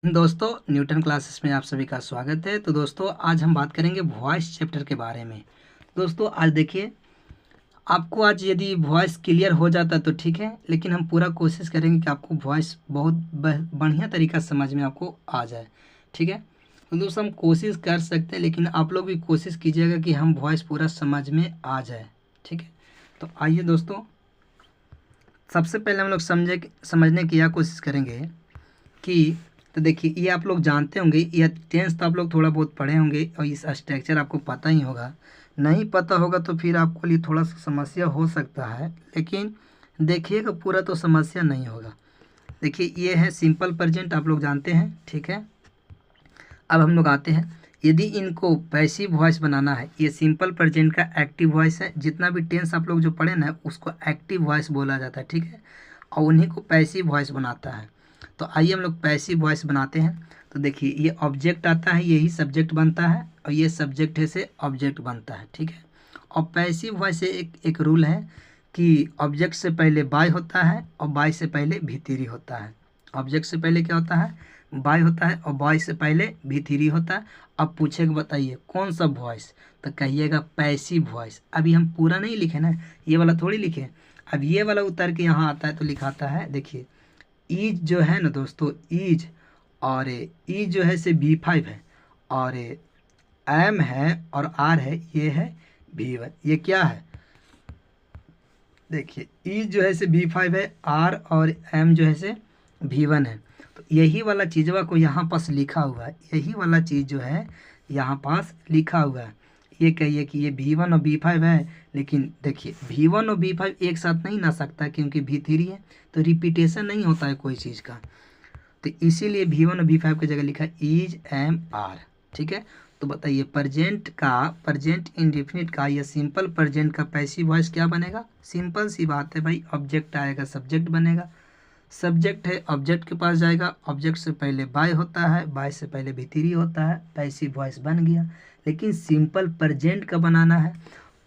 दोस्तों Newton classes में आप सभी का स्वागत है। तो दोस्तों आज हम बात करेंगे वॉइस चैप्टर के बारे में। दोस्तों आज देखिए, आपको आज यदि वॉइस क्लियर हो जाता तो ठीक है, लेकिन हम पूरा कोशिश करेंगे कि आपको वॉइस बहुत बढ़िया तरीका से समझ में आपको आ जाए। ठीक है, तो दोस्तों हम कोशिश कर सकते हैं, लेकिन आप लोग भी कोशिश कीजिएगा कि हम वॉइस पूरा समझ में आ जाए। ठीक है, तो आइए दोस्तों, सबसे पहले हम लोग समझने की यह कोशिश करेंगे कि तो देखिए, ये आप लोग जानते होंगे, ये टेंस तो आप लोग थोड़ा बहुत पढ़े होंगे और इस स्ट्रक्चर आपको पता ही होगा। नहीं पता होगा तो फिर आपको लिए थोड़ा सा समस्या हो सकता है, लेकिन देखिएगा पूरा तो समस्या नहीं होगा। देखिए ये है सिंपल प्रेजेंट, आप लोग जानते हैं। ठीक है, अब हम लोग आते हैं, यदि इनको पैसिव वॉइस बनाना है, ये सिंपल प्रेजेंट का एक्टिव वॉइस है। जितना भी टेंस आप लोग जो पढ़े ना, उसको एक्टिव वॉइस बोला जाता है। ठीक है, और उन्हीं को पैसिव वॉइस बनाता है। तो आइए हम लोग पैसिव वॉइस बनाते हैं। तो देखिए, ये ऑब्जेक्ट आता है, यही सब्जेक्ट बनता है, और ये सब्जेक्ट है से ऑब्जेक्ट बनता है। ठीक है, और पैसिव वॉइस से एक रूल है कि ऑब्जेक्ट से पहले बाय होता है और बाय से पहले भीतरी होता है। ऑब्जेक्ट से पहले क्या होता है? बाय होता है, और बाय से पहले भीतरी होता है। अब पूछेगा बताइए कौन सा वॉइस, तो कहिएगा पैसिव वॉइस। अभी हम पूरा नहीं लिखे ना, ये वाला थोड़ी लिखे। अब ये वाला उतर के यहाँ आता है तो लिखाता है, देखिए ईज जो है ना दोस्तों, ईज, और ई जो है से B5 है, और एम है और आर है, ये है V1। ये क्या है? देखिए ई जो है से B5 है, आर और एम जो है से V1 है। तो यही वाला चीज़वा को यहाँ पास लिखा हुआ है, यही वाला चीज़ जो है यहाँ पास लिखा हुआ है। ये कहिए कि ये V1 और B5 है, लेकिन देखिए V1 और B5 एक साथ नहीं ना सकता, क्योंकि V3 है, तो रिपीटेशन नहीं होता है कोई चीज़ का। तो इसीलिए V1 और B5 की जगह लिखा इज एम आर। ठीक है, तो बताइए प्रेजेंट इंडेफिनिट का या सिंपल प्रेजेंट का पैसिव वॉइस क्या बनेगा? सिंपल सी बात है भाई, ऑब्जेक्ट आएगा सब्जेक्ट बनेगा, सब्जेक्ट है ऑब्जेक्ट के पास जाएगा, ऑब्जेक्ट से पहले बाय होता है, बाय से पहले भीतरी होता है, पैसिव वॉइस बन गया। लेकिन सिंपल प्रेजेंट का बनाना है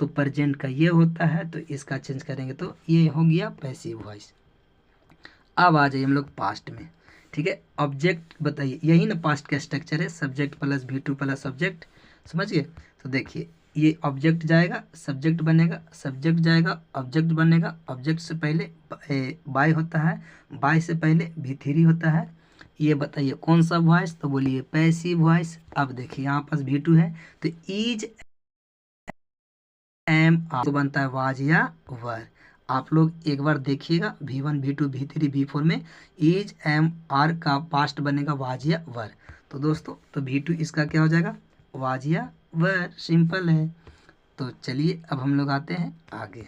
तो प्रेजेंट का ये होता है, तो इसका चेंज करेंगे तो ये हो गया पैसिव वॉइस। अब आ जाइए हम लोग पास्ट में। ठीक है, ऑब्जेक्ट बताइए, यही ना पास्ट का स्ट्रक्चर है, subject plus V2 plus object. समझ गए? तो देखिए ये ऑब्जेक्ट जाएगा सब्जेक्ट बनेगा, सब्जेक्ट जाएगा ऑब्जेक्ट बनेगा, ऑब्जेक्ट से पहले बाय होता है, बाय से पहले V3 होता है। ये बताइए कौन सा वॉइस? तो बोलिए पैसिव वॉइस। अब देखिए यहाँ पास V2 है, तो ईज एम आर तो बनता है वाज या वर। आप लोग एक बार देखिएगा V1 V2 V3 V4 में इज एम आर का पास्ट बनेगा वाज या वर। तो दोस्तों तो V2 इसका क्या हो जाएगा? वाज या वर, सिंपल है। तो चलिए अब हम लोग आते हैं आगे।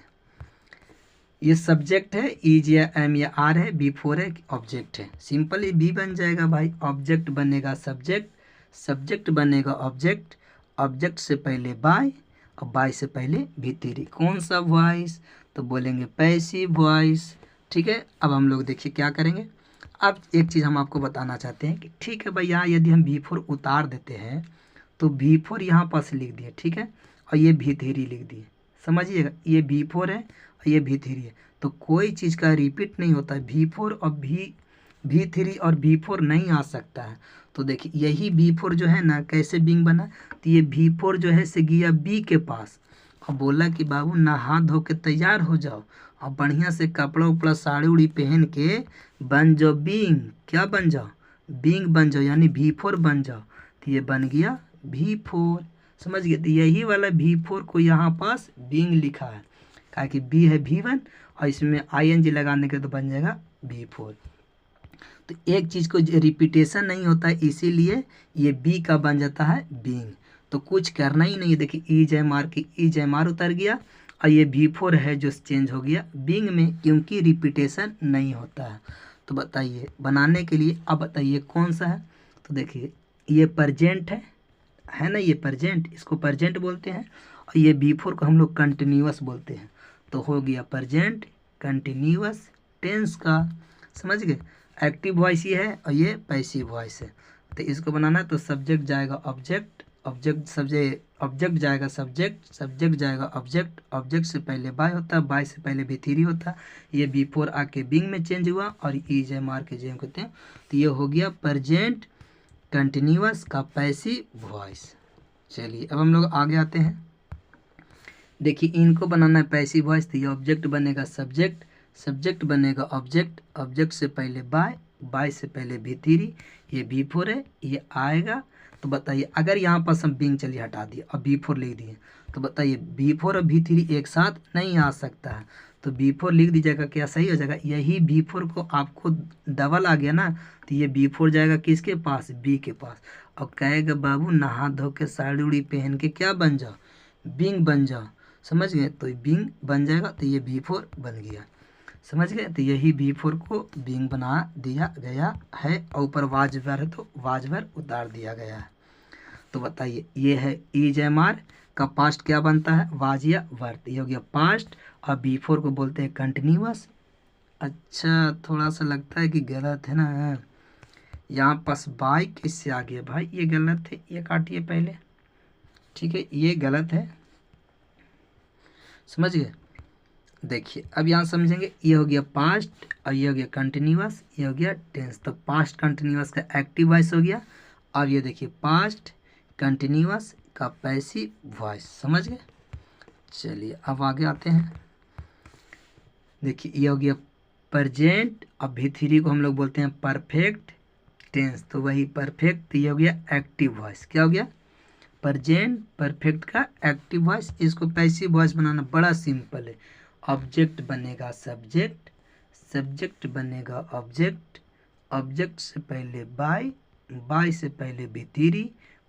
ये सब्जेक्ट है, इज या एम या आर है, B4 है, ऑब्जेक्ट है, सिंपल ही B बन जाएगा भाई। ऑब्जेक्ट बनेगा सब्जेक्ट, सब्जेक्ट बनेगा ऑब्जेक्ट, ऑब्जेक्ट से पहले बाय और बाय से पहले भीतरी। कौन सा वॉइस? तो बोलेंगे पैसिव वॉइस। ठीक है, अब हम लोग देखिए क्या करेंगे। अब एक चीज़ हम आपको बताना चाहते हैं कि ठीक है भाई, यहाँ यदि हम V4 उतार देते हैं तो V4 यहाँ पास लिख दिए, ठीक है, और ये भीतरी लिख दिए। समझिएगा, ये V4 है और ये V3 है, तो कोई चीज़ का रिपीट नहीं होता है। V4 और V3 और V4 नहीं आ सकता है। तो देखिए यही V4 जो है ना, कैसे बिंग बना, तो ये V4 जो है से गया B के पास और बोला कि बाबू नहा धो के तैयार हो जाओ और बढ़िया से कपड़ा उपड़ा साड़ी उड़ी पहन के बन जाओ बिंग। क्या बन जाओ? बिंग बन जाओ, यानी V4 बन जाओ। तो ये बन गया V4। समझ गए? तो यही वाला V4 को यहाँ पास बिंग लिखा है, कहा कि B है V1 और इसमें ING लगाने के तो बन जाएगा V4। तो एक चीज़ को रिपीटेशन नहीं होता है, इसीलिए ये B का बन जाता है बिंग। तो कुछ करना ही नहीं है। देखिए ईज एम आर की ईज एम आर उतर गया और ये V4 है जो चेंज हो गया बिंग में, क्योंकि रिपीटेशन नहीं होता है। तो बताइए बनाने के लिए, अब बताइए कौन सा है। तो देखिए ये प्रजेंट है ना, ये प्रजेंट, इसको प्रजेंट बोलते हैं, और ये B4 को हम लोग कंटिन्यूअस बोलते हैं। तो हो गया प्रजेंट कंटिन्यूअस टेंस का। समझ गए? एक्टिव वॉइस ये है और ये पैसिव वॉइस है। तो इसको बनाना है तो सब्जेक्ट जाएगा ऑब्जेक्ट, ऑब्जेक्ट जाएगा सब्जेक्ट, सब्जेक्ट जाएगा ऑब्जेक्ट, ऑब्जेक्ट से पहले बाय होता है, बाय से पहले V3 होता है। ये B4 आके बिंग में चेंज हुआ और ई जे मार के जे कहते हैं। तो ये हो गया प्रजेंट कंटिन्यूअस का पैसिव वॉइस। चलिए अब हम लोग आगे आते हैं। देखिए इनको बनाना है पैसिव वॉइस, तो ये ऑब्जेक्ट बनेगा सब्जेक्ट, सब्जेक्ट बनेगा ऑब्जेक्ट, ऑब्जेक्ट से पहले बाय, बाय से पहले भी3, ये भी4 है, ये आएगा। तो बताइए अगर यहाँ पर हम बिंग चलिए हटा दिए और भी4 लिख दिए, तो बताइए भी4 और भी3 एक साथ नहीं आ सकता है, तो भी4 लिख दीजिएगा, क्या सही हो जाएगा। यही भी4 को आपको डबल आ गया ना, तो ये भी4 जाएगा किसके पास, बी के पास, और कहेगा बाबू नहा धो के साड़ी उड़ी पहन के क्या बन जाओ, बिंग बन जाओ। समझ गए, तो बिंग बन जाएगा, तो ये भी4 बन गया। समझ गए, तो यही भी4 को बिंग बना दिया गया है, और ऊपर वाजवर है तो वाजवर उतार दिया गया है। तो बताइए ये है इज एम आर का पास्ट क्या बनता है, वाज या वर। ये हो गया पास्ट, और भी4 को बोलते हैं कंटिन्यूअस। अच्छा थोड़ा सा लगता है कि गलत है ना, यहाँ पास बाय किससे आ गया भाई, ये गलत है, ये काटिए पहले, ठीक है ये गलत है। समझ गए, देखिए अब यहाँ समझेंगे, ये हो गया पास्ट और ये हो गया कंटिन्यूअस, ये हो गया टेंस। तो पास्ट कंटिन्यूअस का एक्टिव वॉइस हो गया, और ये देखिए पास्ट कंटिन्यूअस का पैसिव वॉइस। समझ गए, चलिए अब आगे आते हैं। देखिए ये हो गया प्रेजेंट, और भी3 को हम लोग बोलते हैं परफेक्ट टेंस, तो वही परफेक्ट, ये हो गया एक्टिव वॉइस। क्या हो गया, प्रेजेंट परफेक्ट का एक्टिव वॉइस। इसको पैसिव वॉइस बनाना बड़ा सिंपल है। ऑब्जेक्ट बनेगा सब्जेक्ट, सब्जेक्ट बनेगा ऑब्जेक्ट, ऑब्जेक्ट से पहले बाय, बाय से पहले भी3,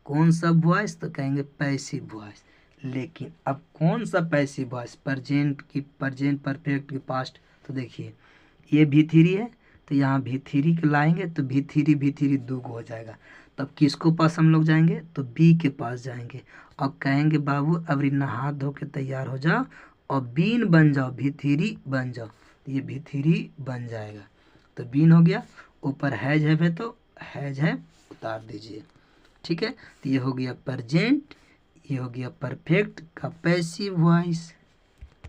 कौन सा वॉइस, तो कहेंगे पैसिव वॉइस। लेकिन अब कौन सा पैसिव वॉइस, प्रेजेंट की, प्रेजेंट परफेक्ट की, पास्ट। तो देखिए ये भी3 है, तो यहाँ भी3 के लाएंगे तो भी3 2 हो जाएगा। तब किसको पास हम लोग जाएंगे, तो बी के पास जाएंगे, और कहेंगे बाबू अभी नहा धो के तैयार हो जाओ और बीन बन जाओ, भी3 बन जाओ, तो ये भी3 बन जाएगा। तो बीन हो गया, ऊपर हैज है तो हैज है उतार दीजिए, ठीक है। तो ये हो गया प्रेजेंट, ये हो गया परफेक्ट का पैसिव वॉइस।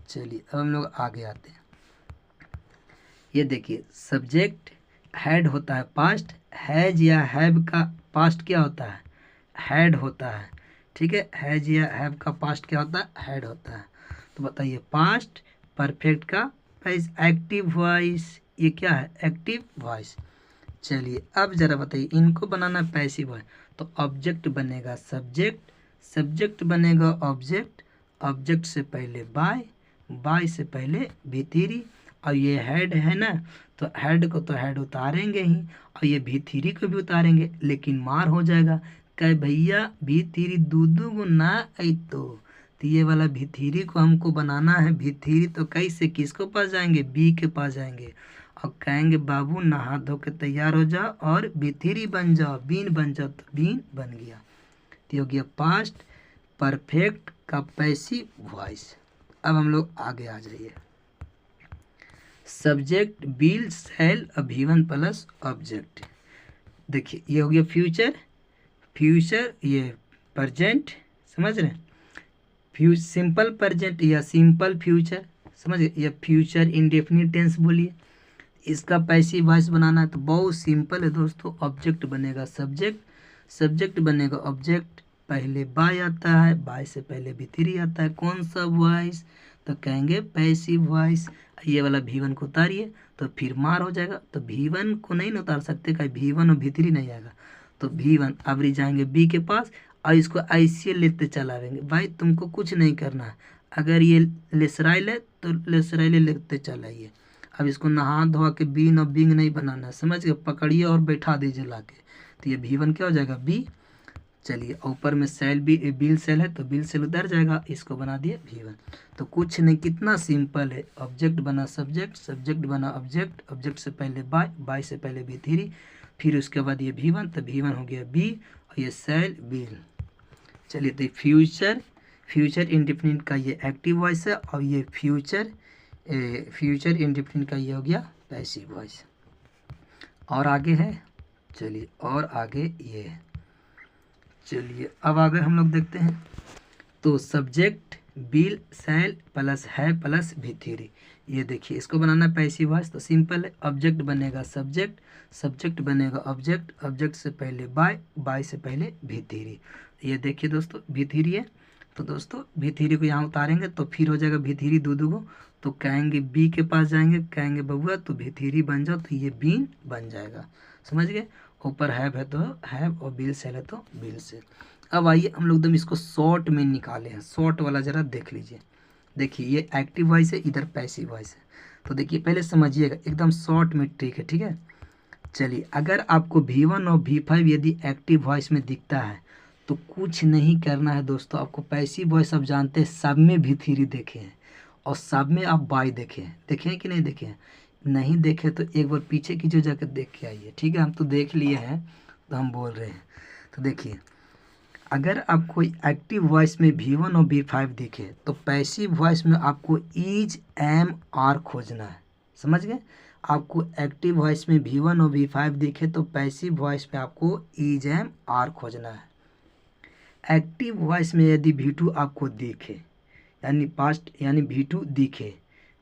चलिए अब हम लोग आगे आते हैं। ये देखिए सब्जेक्ट हैड होता है पास्ट, हैज या हैव का पास्ट क्या होता है, हैड होता है, ठीक है। हैज या हैव का पास्ट क्या होता है, हैड होता है। तो बताइए पास्ट परफेक्ट का एक्टिव वॉइस, ये क्या है, एक्टिव वॉइस। चलिए अब जरा बताइए इनको बनाना पैसिव वॉइस। तो ऑब्जेक्ट बनेगा सब्जेक्ट, सब्जेक्ट बनेगा ऑब्जेक्ट, ऑब्जेक्ट से पहले बाय, बाय से पहले भी3, और ये हेड है ना, तो हेड को तो हेड उतारेंगे ही, और ये भी3 को भी उतारेंगे, लेकिन मार हो जाएगा, कहे भैया भी3 दूदू को ना आई, तो ये वाला भी3 को हमको बनाना है भी3, तो कैसे किसको पास जाएंगे, बी के पास जाएंगे, और कहेंगे बाबू नहा धो के तैयार हो जाओ और भी3 बन जाओ, बीन बन जाओ, तो बीन बन गया। तो हो गया पास्ट परफेक्ट का पैसिव वॉइस। अब हम लोग आगे आ जाइए। Subject will shall have been plus object. देखिए ये हो गया फ्यूचर, फ्यूचर ये प्रेजेंट, समझ रहे हैं, सिंपल प्रेजेंट या सिंपल फ्यूचर, समझ गए। ये फ्यूचर इंडेफिनिट टेंस बोलिए, इसका पैसिव वॉइस बनाना है तो बहुत सिंपल है दोस्तों। ऑब्जेक्ट बनेगा सब्जेक्ट, सब्जेक्ट बनेगा ऑब्जेक्ट, पहले बाय आता है, बाय से पहले भी3 आता है, कौन सा वॉइस, तो कहेंगे पैसिव वॉइस। ये वाला भी1 को उतारिए तो फिर मार हो जाएगा, तो भी1 को नहीं उतार सकते, कहीं भी1 और भी3 नहीं आएगा, तो भी1 अवरी जाएंगे बी के पास, और इसको ऐसे लेते चलाएंगे। भाई तुमको कुछ नहीं करना है, अगर ये लेसराइल है तो लेसराइल लेते चलाइए। अब इसको नहा धोआ के बीन और बिंग नहीं बनाना है, समझ गए, पकड़िए और बैठा दीजिए ला के, तो ये भी1 क्या हो जाएगा, बी। चलिए ऊपर में सेल भी बिल सेल है तो बिल सेल उधर जाएगा, इसको बना दिए भी1। तो कुछ नहीं, कितना सिंपल है। ऑब्जेक्ट बना सब्जेक्ट, सब्जेक्ट बना ऑब्जेक्ट, ऑब्जेक्ट से पहले बाय, बाय से पहले भी3, फिर उसके बाद ये भी1, तो भी1 हो गया बी, और ये सेल बिल। चलिए तो फ्यूचर, फ्यूचर इंडेफिनिट का ये एक्टिव वॉइस है, और ये फ्यूचर इंडेफिनिट का ये हो गया पैसिव वॉइस। और आगे है, चलिए और आगे ये है। चलिए अब आगे हम लोग देखते हैं। तो सब्जेक्ट बिल सेल प्लस है प्लस भी थ्री। ये देखिए इसको बनाना पैसिव वॉइस तो सिंपल है, ऑब्जेक्ट बनेगा सब्जेक्ट, सब्जेक्ट बनेगा ऑब्जेक्ट, ऑब्जेक्ट से पहले बाय, बाय से पहले भी थ्री। ये देखिए दोस्तों भी थ्री है, तो दोस्तों भी थ्री को यहाँ उतारेंगे तो फिर हो जाएगा भी थ्री दो दो, तो कहेंगे बी के पास जाएंगे, कहेंगे बबुआ तो भी थ्री बन जाओ, तो ये बीन बन जाएगा। समझ गए, ऊपर हैव है तो हैव और बिल सेल है तो बिल सेल। अब आइए हम लोग एकदम इसको शॉर्ट में निकाले हैं, शॉर्ट वाला जरा देख लीजिए। देखिए ये एक्टिव वॉइस है, इधर पैसिव वॉइस है, तो देखिए पहले समझिएगा एकदम शॉर्ट में ट्रिक है, ठीक है। चलिए अगर आपको V1 और V5 यदि एक्टिव वॉइस में दिखता है तो कुछ नहीं करना है दोस्तों, आपको पैसिव वॉइस आप जानते हैं सब में V3 देखे हैं और सब में आप बाई देखे हैं, देखे हैं कि नहीं देखे हैं? नहीं देखे तो एक बार पीछे की जो जाकर देख के आइए, ठीक है। हम तो देख लिए हैं तो हम बोल रहे हैं। तो देखिए अगर आपको एक्टिव वॉइस में V1 और V5 दिखे तो पैसिव वॉइस में आपको इज एम आर खोजना है। समझ गए, आपको एक्टिव वॉइस में V1 और V5 दिखे तो पैसिव वॉइस में आपको इज एम आर खोजना है। एक्टिव वॉइस में यदि V2 आपको दिखे यानी पास्ट यानी V2 दिखे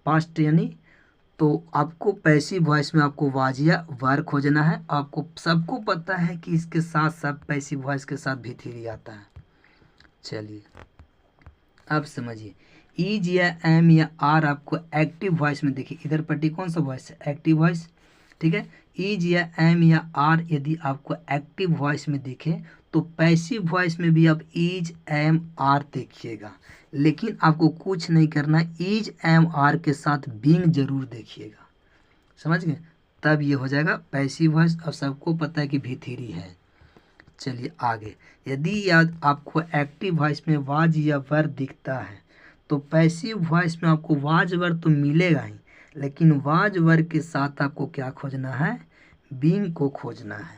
पास्ट यानी, तो आपको पैसिव वॉइस में आपको वाजिया वर खोजना है। आपको सबको पता है कि इसके साथ साथ पैसिव वॉइस के साथ भी3 आता है। चलिए अब समझिए इज या एम या आर आपको एक्टिव वॉइस में देखिए, इधर पट्टी कौन सा वॉइस है? एक्टिव वॉइस, ठीक है। इज या एम या आर यदि आपको एक्टिव वॉइस में दिखे तो पैसिव वॉइस में भी आप इज एम आर देखिएगा, लेकिन आपको कुछ नहीं करना, इज एम आर के साथ बीइंग जरूर देखिएगा। समझ गए, तब ये हो जाएगा पैसिव वॉइस और सबको पता है कि भी3 है। चलिए आगे, यदि याद आपको एक्टिव वॉइस में वाज या वर दिखता है तो पैसिव वॉइस में आपको वाज वर तो मिलेगा ही, लेकिन वाज वर के साथ आपको क्या खोजना है? बीइंग को खोजना है।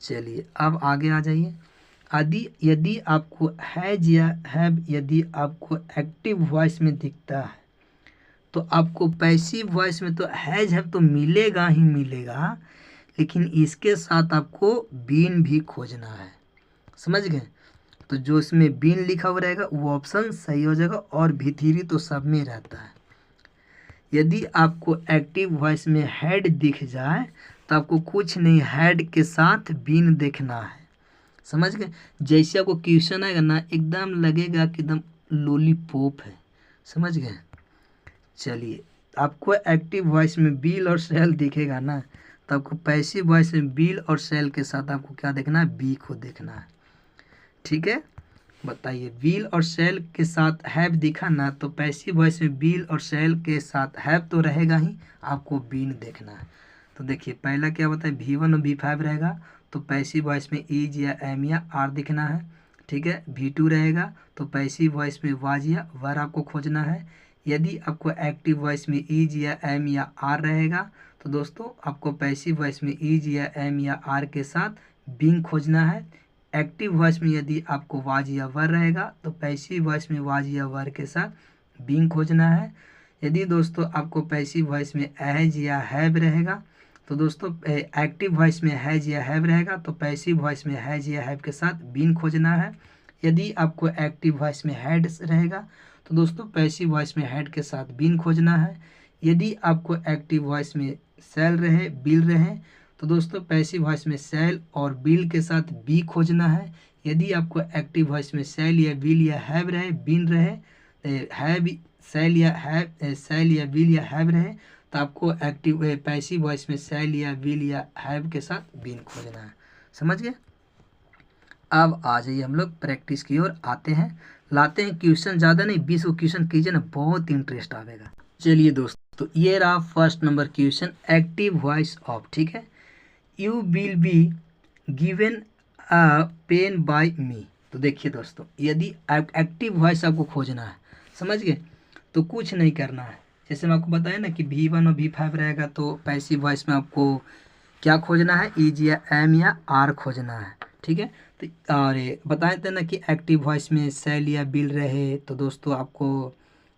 चलिए अब आगे आ जाइए। यदि आपको हैज या हैव यदि आपको एक्टिव वॉइस में दिखता है तो आपको पैसिव वॉइस में तो हैज हैव तो मिलेगा ही मिलेगा, लेकिन इसके साथ आपको बीन भी खोजना है। समझ गए, तो जो इसमें बीन लिखा हुआ रहेगा वो ऑप्शन सही हो जाएगा, और भी3 तो सब में रहता है। यदि आपको एक्टिव वॉइस में हेड दिख जाए तो आपको कुछ नहीं, हेड के साथ बीन देखना है। समझ गए, जैसे आपको क्वेश्चन आएगा ना एकदम लगेगा कि एकदम लॉलीपॉप है। समझ गए। चलिए आपको एक्टिव वॉइस में बिल और सेल दिखेगा ना, तो आपको पैसिव वॉइस में बिल और सेल के साथ आपको क्या देखना है? बी को देखना है। ठीक है, बताइए बिल और सेल के साथ हैव दिखा ना, तो पैसिव वॉइस में बिल और सेल के साथ हैव तो रहेगा ही, आपको बीन देखना है। तो देखिए पहला क्या बताए, V1 और V5 रहेगा तो पैसिव वॉइस में इज या एम या आर दिखना है। ठीक है, V2 रहेगा तो पैसिव वॉइस में वाज या वर आपको खोजना है। यदि आपको एक्टिव वॉइस में इज या एम या आर रहेगा तो दोस्तों आपको पैसिव वॉइस में इज या एम या आर के साथ बीइंग खोजना है। एक्टिव वॉइस में यदि आपको वाज या वर रहेगा तो पैसिव वॉइस में वाज या वर के साथ बीइंग खोजना है। यदि दोस्तों आपको पैसिव वॉइस में हैज या हैव रहेगा तो दोस्तों एक्टिव वॉइस में हैज या हैव रहेगा तो पैसिव वॉइस में हैज या हैव के साथ बीइंग खोजना है। यदि आपको एक्टिव वॉइस में हैड रहेगा तो दोस्तों पैसिव वॉइस में हैड के साथ बीइंग खोजना है। यदि आपको एक्टिव वॉइस में सेल रहे बिल रहे तो दोस्तों पैसिव वॉइस में सेल और बिल के साथ बी खोजना है। यदि आपको एक्टिव वॉइस में सेल या बिल या हैव रहे बिन रहे हैव सेल या बिल या हैव रहे तो आपको एक्टिव पैसिव वॉइस में सेल या बिल या हैव के साथ बीन खोजना है। समझ गए। अब आ जाइए हम लोग प्रैक्टिस की ओर आते हैं, लाते हैं क्वेश्चन, ज़्यादा नहीं 20 को क्वेश्चन कीजिए ना, बहुत इंटरेस्ट आएगा। चलिए दोस्तों ये रहा first number question, active voice of. ठीक है, you will be given a pen by me. तो देखिए दोस्तों यदि एक्टिव वॉइस आपको खोजना है, समझ गए, तो कुछ नहीं करना है। जैसे मैं आपको बताया ना कि V1 और V5 रहेगा तो पैसिव वॉइस में आपको क्या खोजना है? इज या एम या आर खोजना है। ठीक है, तो और बताए थे ना कि एक्टिव वॉइस में सेल या बिल रहे तो दोस्तों आपको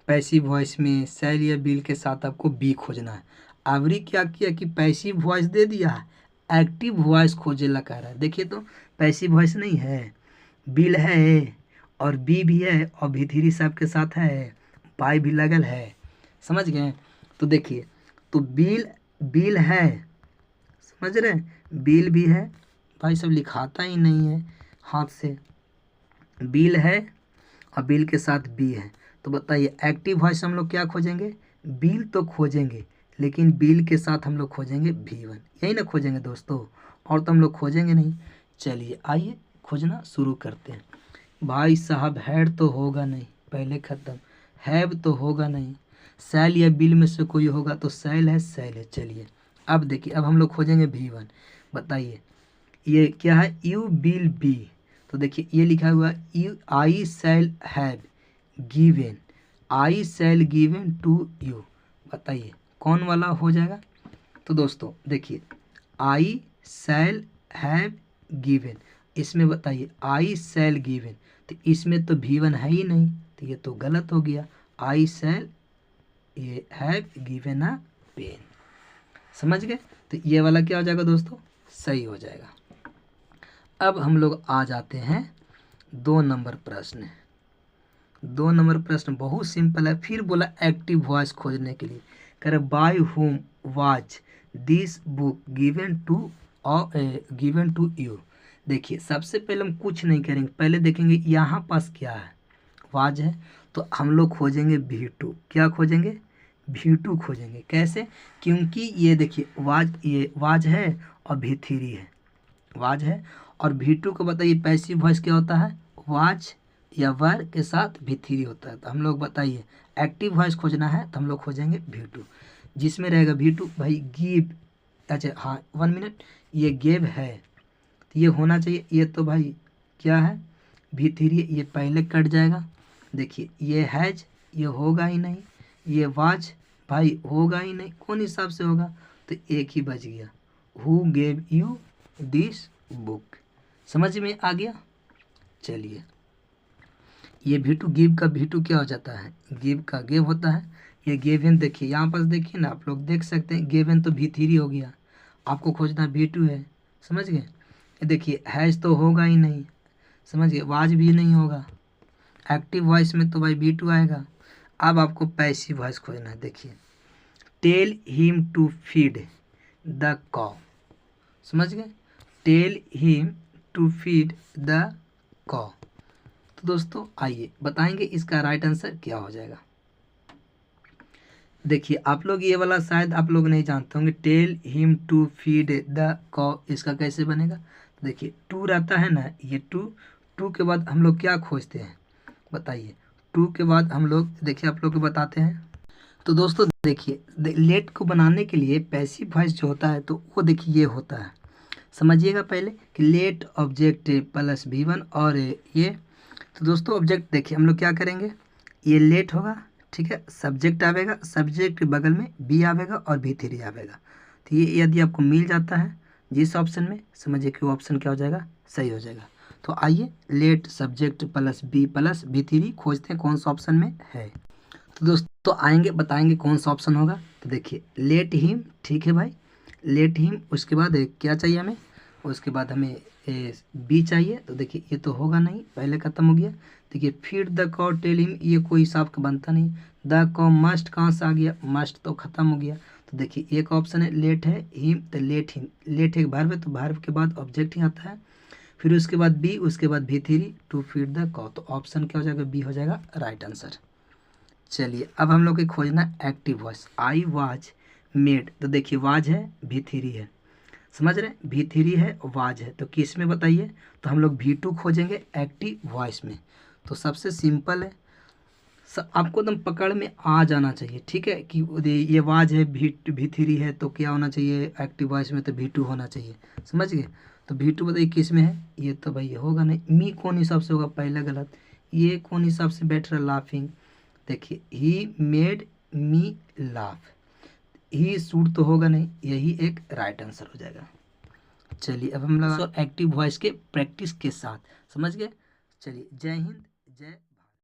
पैसिव वॉइस में सेल या बिल के साथ आपको बी खोजना है। आवरी क्या किया कि पैसिव वॉइस दे दिया है, एक्टिव वॉइस खोजे ला कह रहा है। देखिए तो पैसिव वॉइस नहीं है, बिल है और बी भी है और भी थ्री सब के साथ है, बाई भी लगल है। समझ गए? तो देखिए, तो बिल बिल है, समझ रहे हैं, बिल भी है। भाई सब लिखाता ही नहीं है हाथ से। बिल है और बिल के साथ बी है। तो बताइए एक्टिव वॉइस हम लोग क्या खोजेंगे? बिल तो खोजेंगे, लेकिन बिल के साथ हम लोग खोजेंगे V1, यही ना खोजेंगे दोस्तों, और तो हम लोग खोजेंगे नहीं। चलिए आइए खोजना शुरू करते हैं। भाई साहब हैड तो होगा नहीं, पहले ख़त्म। हैव तो होगा नहीं, सेल या बिल में से कोई होगा तो सेल है, सेल है। चलिए अब देखिए, अब हम लोग खोजेंगे V1। बताइए ये क्या है? You will be. तो देखिए ये लिखा हुआ you I shall have given, I shall given to you. बताइए कौन वाला हो जाएगा? तो दोस्तों देखिए, आई सेल हैव गिवन, इसमें बताइए आई सेल गिवन, तो इसमें तो V1 है ही नहीं, तो ये तो गलत हो गया। आई सेल ये हैव गिवन अ पेन। समझ गए? तो ये वाला क्या हो जाएगा दोस्तों? सही हो जाएगा। अब हम लोग आ जाते हैं 2 नंबर प्रश्न। 2 नंबर प्रश्न बहुत सिंपल है। फिर बोला एक्टिव वॉइस खोजने के लिए, कह रहे by whom was this book given to you. देखिए सबसे पहले हम कुछ नहीं करेंगे, पहले देखेंगे यहाँ पास क्या है, वाज है, तो हम लोग खोजेंगे V2। क्या खोजेंगे? V2 खोजेंगे। कैसे? क्योंकि ये देखिए ये वाज है और V3 है, वाज है और V2 को बताइए पैसिव वॉइस क्या होता है? वाज या वर के साथ V3 होता है। तो हम लोग बताइए एक्टिव वॉइस खोजना है तो हम लोग खोजेंगे V2, जिसमें रहेगा V2 भाई गिव। अच्छा हाँ 1 मिनट, ये गिव है तो ये होना चाहिए, ये तो भाई क्या है? V3, ये पहले कट जाएगा। देखिए ये हैज, ये होगा ही नहीं, ये वाज भाई होगा ही नहीं, कौन हिसाब से होगा? तो एक ही बच गया, who gave you this book. समझ में आ गया? चलिए ये V2 गिव का V2 क्या हो जाता है? गिव का गिव होता है। ये गिवन देखिए यहाँ पास देखिए ना, आप लोग देख सकते हैं गिवन तो V3 हो गया, आपको खोजना V2 है। समझ गए? ये देखिए हैज तो होगा ही नहीं, समझ गए, वाज भी नहीं होगा, एक्टिव वॉइस में तो भाई V2 आएगा। अब आपको पैसिव वॉइस खोजना है। देखिए tell him to feed the cow. समझ गए? Tell him to feed the cow. तो दोस्तों आइए बताएंगे इसका राइट आंसर क्या हो जाएगा। देखिए आप लोग ये वाला शायद आप लोग नहीं जानते होंगे, tell him to feed the cow, इसका कैसे बनेगा? देखिए टू रहता है ना, ये टू के बाद हम लोग क्या खोजते हैं? बताइए टू के बाद हम लोग, देखिए आप लोग को बताते हैं। तो दोस्तों देखिए लेट को बनाने के लिए पैसिव वॉइस जो होता है तो वो देखिए ये होता है, समझिएगा पहले कि लेट ऑब्जेक्ट प्लस V1 और ये। तो दोस्तों ऑब्जेक्ट देखिए हम लोग क्या करेंगे, ये लेट होगा, ठीक है, सब्जेक्ट आवेगा, सब्जेक्ट के बगल में बी आवेगा और V3 आवेगा। तो ये यदि आपको मिल जाता है जिस ऑप्शन में, समझिए कि वो ऑप्शन क्या हो जाएगा? सही हो जाएगा। तो आइए let subject plus be plus V3 खोजते हैं कौन सा ऑप्शन में है। तो दोस्तों आएंगे बताएंगे कौन सा ऑप्शन होगा। तो देखिए लेट हिम, ठीक है भाई, लेट हिम, उसके बाद क्या चाहिए हमें? उसके बाद हमें बी चाहिए। तो देखिए ये तो होगा नहीं, पहले ख़त्म हो गया। देखिए फीड द कॉ टेल हिम, ये कोई हिसाब का बनता नहीं। द कॉ मस्ट कहाँ से आ गया? मस्ट तो ख़त्म हो गया। तो देखिए एक ऑप्शन है लेट है हिम, तो लेट हिम, लेट एक वर्ब है तो वर्ब के बाद ऑब्जेक्ट ही आता है, फिर उसके बाद बी, उसके बाद V3 to feed the cow. तो ऑप्शन क्या हो जाएगा? बी हो जाएगा राइट आंसर। चलिए अब हम लोग को खोजना active voice, I was made. तो देखिए वाज है V3 है, समझ रहे हैं, V3 है वाज है, तो किस में बताइए? तो हम लोग V2 खोजेंगे एक्टिव वॉइस में। तो सबसे सिंपल है, आपको एकदम पकड़ में आ जाना चाहिए, ठीक है, कि ये वाज है V3 है तो क्या होना चाहिए एक्टिव वॉइस में? तो V2 होना चाहिए। समझ गए? तो V2 बताइए किस में है? ये तो भाई होगा नहीं, मी कौन हिसाब से होगा? पहला गलत, ये कौन हिसाब से बैठ रहा? लाफिंग। देखिए he made me laugh, he suit तो होगा नहीं, यही एक राइट आंसर हो जाएगा। चलिए अब हम लोग एक्टिव वॉइस के प्रैक्टिस के साथ, समझ गए? चलिए जय हिंद, जय